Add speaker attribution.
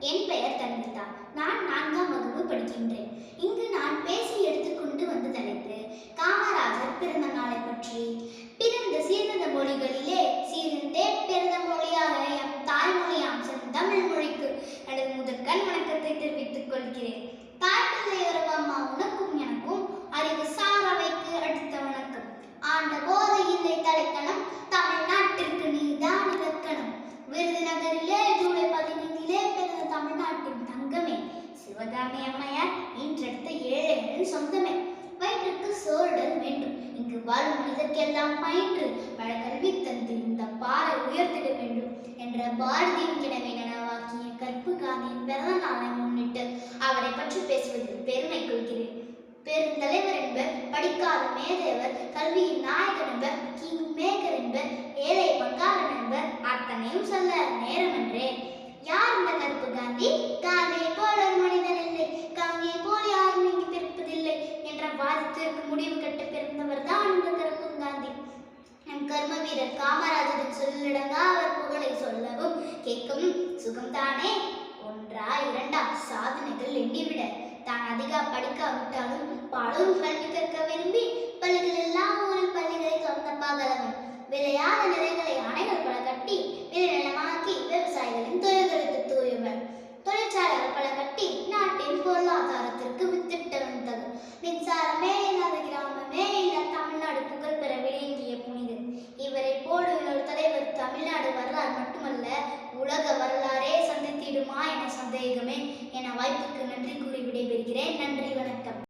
Speaker 1: என் பெயர் தன்விதா. நான் 4ஆம் வகுப்பு படிக்கின்றேன். இங்கு நான் பேசி எடுத்துக்கொண்டு வந்த தலைப்பு காமராஜர் பிறந்த நாளை பற்றி. பிறந்த சீர்ந்த மொழிகளிலே சீர்ந்தே பிறந்த மொழியாக எம் தாய்மொழியாம் செந்தமிழ் மொழிக்கு எனது முதற்கண் வணக்கத்தை தெரிவித்துக் கொள்கிறேன். தாய் தந்தை உறவம்மா உனக்கும் எனக்கும் அறிவு சாரவைக்கு அடுத்த வணக்கம். ஆண்ட போதை இல்லை தலைக்கணம், தமிழ்நாட்டிற்கு நீதான் இலக்கணம். விருதுநகரிலே ஜூலை 15 பிறந்த தமிழ்நாட்டின் தங்கமே, சிவகாமி அம்மையார் இன்றெடுத்த ஏழைகளின் சொந்தமே. வயிற்றுக்கு சோறுடல் வேண்டும், இங்கு வாழும் மனிதர்க்கெல்லாம் பயின்று பல கல்வி தந்து இந்த பாறை உயர்த்திட வேண்டும் என்ற பாரதியின் கிணவை நனவாக்கிய கற்பு காந்தியின் பிறந்த நாளை முன்னிட்டு அவரை பற்றி பேசுவதில் பெருமை கொள்கிறேன். பெருந்தலைவர் என்பர், படிக்காத மேதேவர், கல்வியின் நாயகன் என்பர், கிங் மேக்கர் என்பர், ஏழை பங்காளன் என்பர், அத்தனையும் சொல்ல நேரமன்றே. யார் இந்த கருப்பு காந்தி? காந்தியை போல ஒரு மனிதன் இல்லை, காந்தியை போல் யாரும் இங்கு பிறப்பதில்லை என்ற வாதத்திற்கு முடிவு கட்ட பிறந்தவர் தான் இந்த கருப்பு காந்தி. நம் கர்ம வீரர் காமராஜரின் சொல்லிடங்கா அவர் புகழை சொல்லவும் கேட்கவும் சுகம்தானே. ஒன்றா இரண்டா சாதனைகள் எண்ணிவிட தான் அதிக படிக்காவிட்டாலும் பலரும் கல்வி கற்க விரும்பி பள்ளிகள் எல்லாம் ஊரில் பள்ளிகளை திறந்த பாகலவன். விளையாத நிலைகளை அணைகள் பல கட்டி விளைநிலமாக்கி விவசாயிகளின் தொழில்களுக்கு தூயவர். தொழிற்சாலைகள் பல கட்டி நாட்டின் பொருளாதாரத்திற்கு வித்திட்ட வந்தது. மின்சாரமே இல்லாத கிராமமே இல்ல தமிழ்நாடு புகழ் பெற விளங்கிய புனிதர். இவரை போடு ஒரு தலைவர் தமிழ்நாடு வரலாறு மட்டுமல்ல உலக வரலாறே சந்தித்திடுமா என சந்தேகமே. என வாய்ப்புக்கு நன்றி கூறி விடைபெறுகிறேன். நன்றி, வணக்கம்.